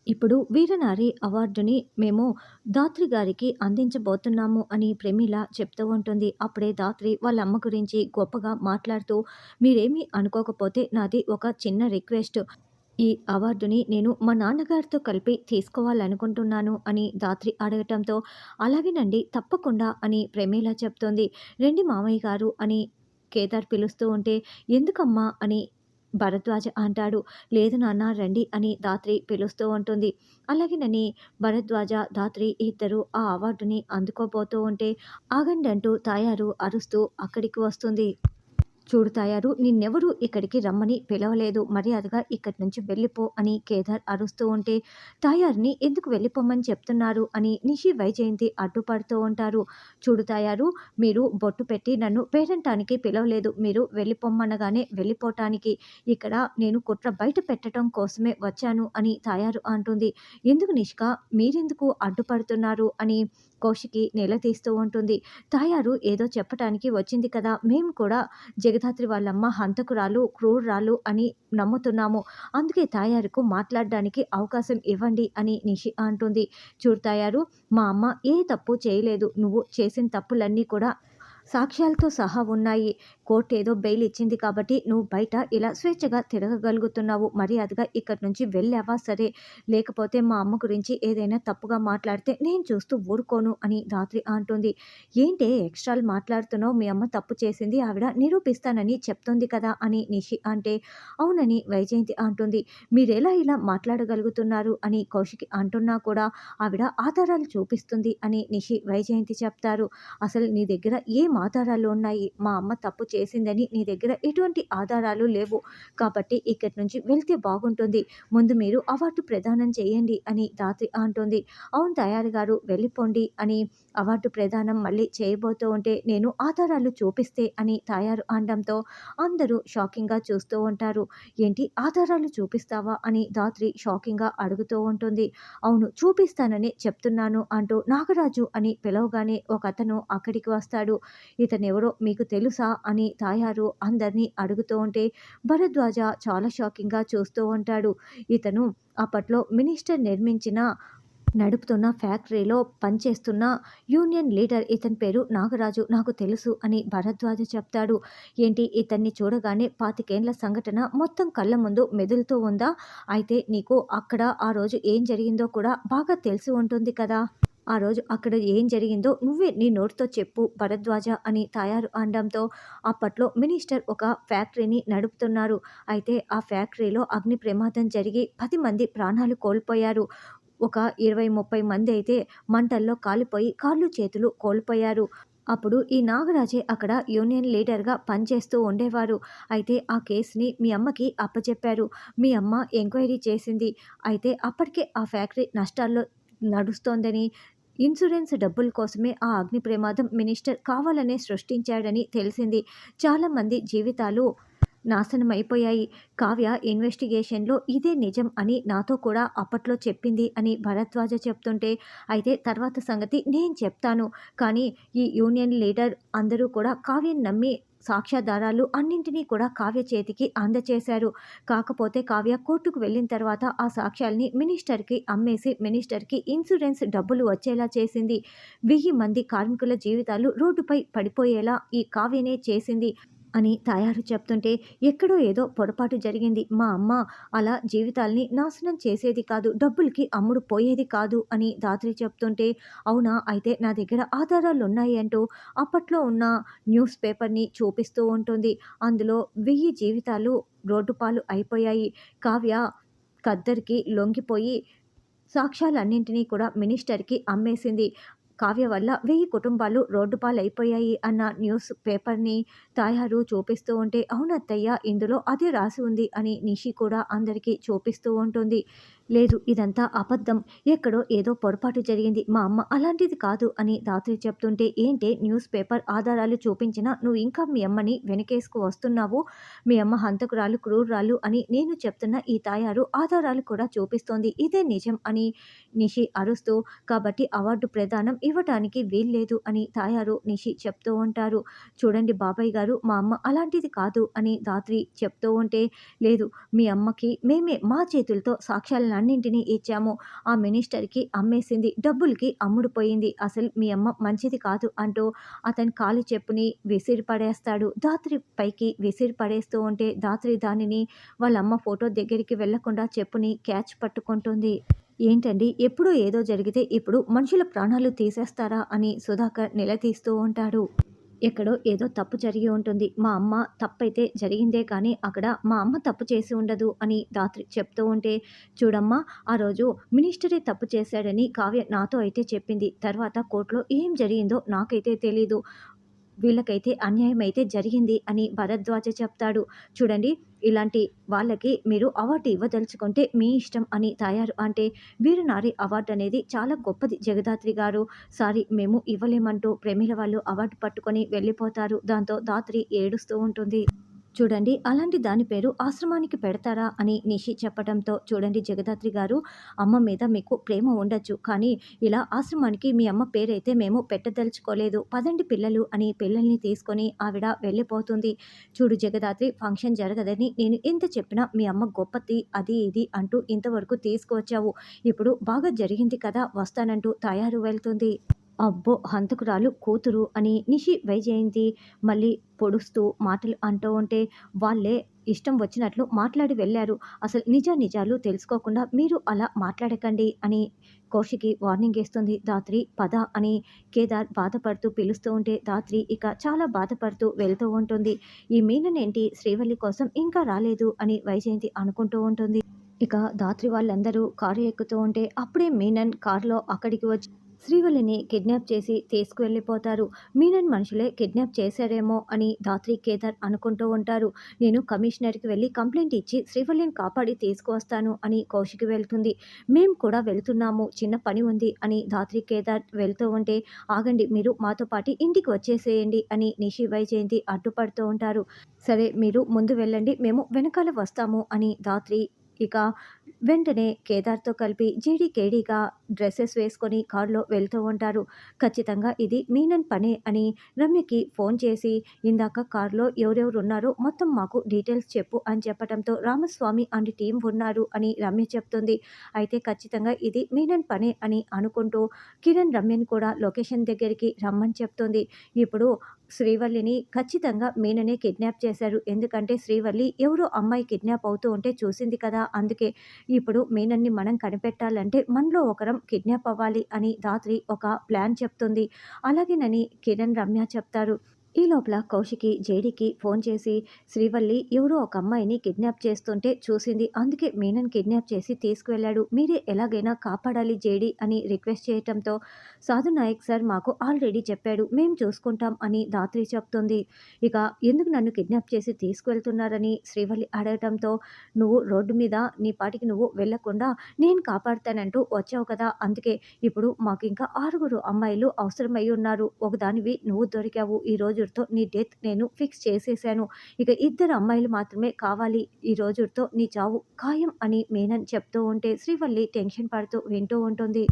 ఇప్పుడు వీరనారి అవార్డుని మేము ధాత్రి గారికి అందించబోతున్నాము అని ప్రమీల చెప్తూ ఉంటుంది. అప్పుడే ధాత్రి వాళ్ళ అమ్మ గురించి గొప్పగా మాట్లాడుతూ, మీరేమీ అనుకోకపోతే నాది ఒక చిన్న రిక్వెస్ట్. ఈ అవార్డుని నేను మా నాన్నగారితో కలిపి తీసుకోవాలనుకుంటున్నాను అని ధాత్రి అడగటంతో, అలాగేనండి తప్పకుండా అని ప్రమీల చెప్తోంది. రండి మామయ్య గారు అని కేదార్ పిలుస్తూ ఉంటే, ఎందుకమ్మా అని భరద్వాజ అంటాడు. లేదు నాన్న రండి అని ధాత్రి పిలుస్తూ ఉంటుంది. అలాగేనని భరద్వాజ, ధాత్రి ఇద్దరు ఆ అవార్డుని అందుకోబోతూ ఉంటే, ఆగండి అంటూ తాయారు అరుస్తూ అక్కడికి వస్తుంది. చూడు తాయారు, నిన్నెవరూ ఇక్కడికి రమ్మని పిలవలేదు. మర్యాదగా ఇక్కడి నుంచి వెళ్ళిపో అని కేదార్ అరుస్తూ ఉంటే, తాయారుని ఎందుకు వెళ్ళిపోమని చెప్తున్నారు అని నిషి, వైజయంతి అడ్డుపడుతూ ఉంటారు. చూడు తాయారు, మీరు బొట్టు పెట్టి నన్ను పేరంటానికి పిలవలేదు. మీరు వెళ్ళిపోమ్మనగానే వెళ్ళిపోవటానికి. ఇక్కడ నేను కుట్ర బయట పెట్టడం కోసమే వచ్చాను అని తాయారు అంటుంది. ఎందుకు నిష్క, మీరెందుకు అడ్డుపడుతున్నారు అని కౌశికి నిలదీస్తూ ఉంటుంది. తాయారు ఏదో చెప్పటానికి వచ్చింది కదా, మేము కూడా జగదాత్రి వాళ్ళమ్మ హంతకురాలు, క్రూరురాలు అని నమ్ముతున్నాము. అందుకే తాయారుకు మాట్లాడడానికి అవకాశం ఇవ్వండి అని నిషి అంటుంది. చూడు తాయారు, మా అమ్మ ఏ తప్పు చేయలేదు. నువ్వు చేసిన తప్పులన్నీ కూడా సాక్ష్యాలతో సహా ఉన్నాయి. కోర్టు ఏదో బెయిల్ ఇచ్చింది కాబట్టి నువ్వు బయట ఇలా స్వేచ్ఛగా తిరగగలుగుతున్నావు. మర్యాదగా ఇక్కడి నుంచి వెళ్ళావా సరే, లేకపోతే మా అమ్మ గురించి ఏదైనా తప్పుగా మాట్లాడితే నేను చూస్తూ ఊరుకోను అని ధాత్రి అంటుంది. ఏంటే ఎక్స్ట్రాలు మాట్లాడుతున్నావు, మీ అమ్మ తప్పు చేసింది, ఆవిడ నిరూపిస్తానని చెప్తుంది కదా అని నిషి అంటే, అవునని వైజయంతి అంటుంది. మీరెలా ఇలా మాట్లాడగలుగుతున్నారు అని కౌశికి అంటున్నా కూడా ఆవిడ ఆధారాలు చూపిస్తుంది అని నిషి, వైజయంతి చెప్తారు. అసలు నీ దగ్గర ఏం ఆధారాలు ఉన్నాయి? మా అమ్మ తప్పు చేసిందని నీ దగ్గర ఎటువంటి ఆధారాలు లేవు. కాబట్టి ఇక్కడి నుంచి వెళ్తే బాగుంటుంది. ముందు మీరు అవార్డు ప్రదానం చేయండి అని ధాత్రి అంటుంది. అవును తయారు గారు, వెళ్ళిపోండి అని అవార్డు ప్రదానం మళ్ళీ చేయబోతూ ఉంటే, నేను ఆధారాలు చూపిస్తే అని తయారు అనడంతో అందరూ షాకింగ్గా చూస్తూ ఉంటారు. ఏంటి ఆధారాలు చూపిస్తావా అని ధాత్రి షాకింగ్గా అడుగుతూ ఉంటుంది. అవును చూపిస్తానని చెప్తున్నాను అంటూ నాగరాజు అని పిలవగానే ఒకతను అక్కడికి వస్తాడు. ఇతనెవరో మీకు తెలుసా అని తాయారు అందరినీ అడుగుతూ ఉంటే, భరద్వాజ చాలా షాకింగ్గా చూస్తూ ఉంటాడు. ఇతను అప్పట్లో మినిస్టర్ నడుపుతున్న ఫ్యాక్టరీలో పనిచేస్తున్న యూనియన్ లీడర్. ఇతని పేరు నాగరాజు, నాకు తెలుసు అని భరద్వాజ చెప్తాడు. ఏంటి, ఇతన్ని చూడగానే 25 ఏళ్ల సంఘటన మొత్తం కళ్ళ ముందు మెదులుతూ ఉందా? అయితే నీకు అక్కడ ఆ రోజు ఏం జరిగిందో కూడా బాగా తెలిసి ఉంటుంది కదా. ఆ రోజు అక్కడ ఏం జరిగిందో నువ్వే నీ నోటితో చెప్పు భరద్వాజ అని తయారు అనడంతో, అప్పట్లో మినిస్టర్ ఒక ఫ్యాక్టరీని నడుపుతున్నారు. అయితే ఆ ఫ్యాక్టరీలో అగ్ని ప్రమాదం జరిగి 10 మంది ప్రాణాలు కోల్పోయారు. ఒక 20, 30 మంది అయితే మంటల్లో కాలిపోయి కాళ్ళు చేతులు కోల్పోయారు. అప్పుడు ఈ నాగరాజే అక్కడ యూనియన్ లీడర్గా పనిచేస్తూ ఉండేవారు. అయితే ఆ కేసుని మీ అమ్మకి అప్పచెప్పారు. మీ అమ్మ ఎంక్వైరీ చేసింది. అయితే అప్పటికే ఆ ఫ్యాక్టరీ నష్టాల్లో నడుస్తోందని, ఇన్సూరెన్స్ డబ్బుల కోసమే ఆ అగ్ని ప్రమాదం మినిస్టర్ కావాలనే సృష్టించాడని తెలిసింది. చాలామంది జీవితాలు నాశనమైపోయాయి. కావ్య ఇన్వెస్టిగేషన్‌లో ఇదే నిజం అని నాతో కూడా అప్పట్లో చెప్పింది అని భరద్వాజ చెప్తుంటే, అయితే తర్వాత సంగతి నేను చెప్తాను. కానీ ఈ యూనియన్ లీడర్ అందరూ కూడా కావ్యని నమ్మి సాక్ష్యాధారాలు అన్నింటినీ కూడా కావ్య చేతికి అందచేశారు. కాకపోతే కావ్య కోర్టుకు వెళ్ళిన తర్వాత ఆ సాక్ష్యాల్ని మినిస్టర్‌కి అమ్మేసి మినిస్టర్‌కి ఇన్సూరెన్స్ డబ్బులు వచ్చేలా చేసింది. 1000 మంది కార్మికుల జీవితాలు రోడ్డుపై పడిపోయేలా ఈ కావ్యనే చేసింది అని తయారు చెప్తుంటే, ఎక్కడో ఏదో పొరపాటు జరిగింది. మా అమ్మ అలా జీవితాల్ని నాశనం చేసేది కాదు, డబ్బులకి అమ్ముడు పోయేది కాదు అని ధాత్రి చెప్తుంటే, అవునా అయితే నా దగ్గర ఆధారాలున్నాయి అంటూ అప్పట్లో ఉన్న న్యూస్ పేపర్‌ని చూపిస్తూ ఉంటుంది. అందులో 1000 జీవితాలు రోడ్డుపాలు అయిపోయాయి. కావ్య ఖద్దర్‌కి లొంగిపోయి సాక్ష్యాలన్నింటినీ కూడా మినిస్టర్‌కి అమ్మేసింది. కావ్య వల్ల 1000 కుటుంబాలు రోడ్డుపాలైపోయాయి అన్న న్యూస్ పేపర్‌ని తాయారు చూపిస్తూ ఉంటే, అవునత్తయ్య ఇందులో అదే రాసి ఉంది అని నిషి కూడా అందరికీ చూపిస్తూ ఉంటుంది. లేదు ఇదంతా అబద్ధం, ఎక్కడో ఏదో పొరపాటు జరిగింది, మా అమ్మ అలాంటిది కాదు అని ధాత్రి చెప్తుంటే, ఏంటే న్యూస్ పేపర్ ఆధారాలు చూపించినా నువ్వు ఇంకా మీ అమ్మని వెనకేసుకు వస్తున్నావు. మీ అమ్మ హంతకురాలు, క్రూరురాలు అని నేను చెప్తున్న ఈ తాయారు ఆధారాలు కూడా చూపిస్తోంది. ఇదే నిజం అని నిషి అరుస్తూ, కాబట్టి అవార్డు ప్రదానం ఇవ్వటానికి వీల్లేదు అని తాయారు నిషి చెప్తూ ఉంటారు. చూడండి బాబాయ్ గారు, మా అమ్మ అలాంటిది కాదు అని ధాత్రి చెప్తూ ఉంటే, లేదు మీ అమ్మకి మేమే మా చేతులతో సాక్ష్యాలను ఆస్తులన్నింటినీ ఇచ్చాము. ఆ మినిస్టర్‌కి అమ్మేసింది. డబ్బులకి అమ్ముడుపోయింది. అసలు మీ అమ్మ మంచిది కాదు" అంటూ అతని కాలి చెప్పుని విసిరి పడేస్తాడు. ధాత్రి పైకి విసిరి పడేస్తూ ఉంటే ధాత్రి దానిని వాళ్ళమ్మ ఫోటో దగ్గరికి వెళ్ళకుండా చెప్పుని క్యాచ్ పట్టుకుంటుంది. "ఏంటండి ఎప్పుడో ఏదో జరిగితే ఇప్పుడు మనుషుల ప్రాణాలు తీసేస్తారా?" అని సుధాకర్ నిలదీస్తూ ఉంటాడు. "ఎక్కడో ఏదో తప్పు జరిగి ఉంటుంది. మా అమ్మ తప్పైతే జరిగిందే కానీ అక్కడ మా అమ్మ తప్పు చేసి ఉండదు" అని ధాత్రి చెప్తూ ఉంటే, "చూడమ్మా, ఆ రోజు మినిస్టరే తప్పు చేశాడని కావ్య నాతో అయితే చెప్పింది. తర్వాత కోర్ట్‌లో ఏం జరిగిందో నాకైతే తెలీదు. వీళ్ళకైతే అన్యాయం అయితే జరిగింది" అని భరద్వాజ చెప్తాడు. "చూడండి, ఇలాంటి వాళ్ళకి మీరు అవార్డు ఇవ్వదలుచుకుంటే మీ ఇష్టం" అని తాయారు అంటే, "వీరనారి అవార్డు అనేది చాలా గొప్పది జగదాత్రి గారు. సారీ, మేము ఇవ్వలేమంటూ ప్రమీల వాళ్ళు అవార్డు పట్టుకొని వెళ్ళిపోతారు. దాంతో ధాత్రి ఏడుస్తూ ఉంటుంది. "చూడండి, అలాంటి దాని పేరు ఆశ్రమానికి పెడతారా?" అని నిషి చెప్పడంతో, "చూడండి జగదాత్రి గారు, అమ్మ మీద మీకు ప్రేమ ఉండొచ్చు. కానీ ఇలా ఆశ్రమానికి మీ అమ్మ పేరైతే మేము పెట్టదలుచుకోలేదు. పదండి పిల్లలు" అని పిల్లల్ని తీసుకొని ఆవిడ వెళ్ళిపోతుంది. "చూడు జగదాత్రి, ఫంక్షన్ జరగదని నేను ఎంత చెప్పినా మీ అమ్మ గొప్పది అది ఇది అంటూ ఇంతవరకు తీసుకువచ్చావు. ఇప్పుడు బాగా జరిగింది కదా, వస్తానంటూ తయారు వెళ్తుంది. "అబ్బో! హంతకురాలు కూతురు" అని నిషి, వైజయంతి మళ్ళీ పొడుస్తూ మాటలు అంటూ ఉంటే, "వాళ్ళే ఇష్టం వచ్చినట్లు మాట్లాడి వెళ్లారు. అసలు నిజానిజాలు తెలుసుకోకుండా మీరు అలా మాట్లాడకండి" అని కౌశికి వార్నింగ్ ఇస్తుంది. ధాత్రి, "పద" అని కేదార్ బాధపడుతూ పిలుస్తూ ఉంటే ధాత్రి ఇక చాలా బాధపడుతూ వెళ్తూ ఉంటుంది. "ఈ మీననేంటి శ్రీవల్లి కోసం ఇంకా రాలేదు" అని వైజయంతి అనుకుంటూ ఉంటుంది. ఇక ధాత్రి వాళ్ళందరూ కారు ఎక్కుతూ ఉంటే అప్పుడే మీనన్ కారులో అక్కడికి వచ్చి శ్రీవల్లిని కిడ్నాప్ చేసి తీసుకువెళ్ళిపోతారు. మీనన్ మనుషులే కిడ్నాప్ చేశారేమో అని ధాత్రి, కేదార్ అనుకుంటూ ఉంటారు. "నేను కమిషనర్‌కి వెళ్ళి కంప్లెయింట్ ఇచ్చి శ్రీవల్లిని కాపాడి తీసుకువస్తాను" అని కౌశికి వెళ్తుంది. "మేం కూడా వెళ్తున్నాము, చిన్న పని ఉంది" అని ధాత్రి, కేదార్ వెళ్తూ ఉంటే, "ఆగండి, మీరు మాతో పాటు ఇంటికి వచ్చేసేయండి" అని నిషి, వైజయంతి అడ్డుపడుతూ ఉంటారు. "సరే, మీరు ముందు వెళ్ళండి, మేము వెనకాల వస్తాము" అని ధాత్రి ఇక వెంటనే కేదార్‌తో కలిపి జేడీ-కేడీగా డ్రెసెస్ వేసుకొని కారులో వెళ్తూ ఉంటారు. "ఖచ్చితంగా ఇది మీనన్ పనే" అని రమ్యకి ఫోన్ చేసి, "ఇందాక కారులో ఎవరెవరున్నారో మొత్తం మాకు డీటెయిల్స్ చెప్పు" అని చెప్పడంతో, "రామస్వామి అండ్ టీమ్ ఉన్నారు" అని రమ్య చెప్తుంది. అయితే ఖచ్చితంగా ఇది మీనన్ పనే అని అనుకుంటూ కిరణ్ రమ్యని కూడా లొకేషన్ దగ్గరికి రమ్మని చెప్తుంది. ఇప్పుడు శ్రీవల్లిని ఖచ్చితంగా మీననే కిడ్నాప్ చేశారు. ఎందుకంటే శ్రీవల్లి ఎవరో అమ్మాయి కిడ్నాప్ అవుతూ ఉంటే చూసింది కదా, అందుకే. ఇప్పుడు మీనన్ని మనం కనిపెట్టాలంటే మనలో ఒకరం కిడ్నాప్ అవ్వాలి అని ధాత్రి ఒక ప్లాన్ చెప్తుంది. అలాగేనని కిరణ్, రమ్య చెప్తారు. ఈ లోపల కౌశికి జేడీకి ఫోన్ చేసి, "శ్రీవల్లి ఎవరో ఒక అమ్మాయిని కిడ్నాప్ చేస్తుంటే చూసింది. అందుకే మీనన్ కిడ్నాప్ చేసి తీసుకువెళ్ళాడు. మీరే ఎలాగైనా కాపాడాలి జేడీ" అని రిక్వెస్ట్ చేయటంతో, "సాధు నాయక్ సార్ మాకు ఆల్రెడీ చెప్పాడు. మేం చూసుకుంటాం" అని ధాత్రి చెప్తుంది. ఇక "ఎందుకు నన్ను కిడ్నాప్ చేసి తీసుకువెళ్తున్నారని" శ్రీవల్లి అడగటంతో, "నువ్వు రోడ్డు మీద నీ పాటికి నువ్వు వెళ్ళకుండా నేను కాపాడుతానంటూ వచ్చావు కదా, అందుకే. ఇప్పుడు మాకు ఇంకా 6 అమ్మాయిలు అవసరమయ్యున్నారు. ఒకదానివి నువ్వు దొరికావు. ఈ రోజుతో నీ డెత్ నేను ఫిక్స్ చేసేశాను. ఇక 2 అమ్మాయిలు మాత్రమే కావాలి. ఈ రోజుతో నీ చావు ఖాయం" అని మీనన్ చెప్తూ ఉంటే శ్రీవల్లి టెన్షన్ పడుతూ వింటూ ఉంటుంది.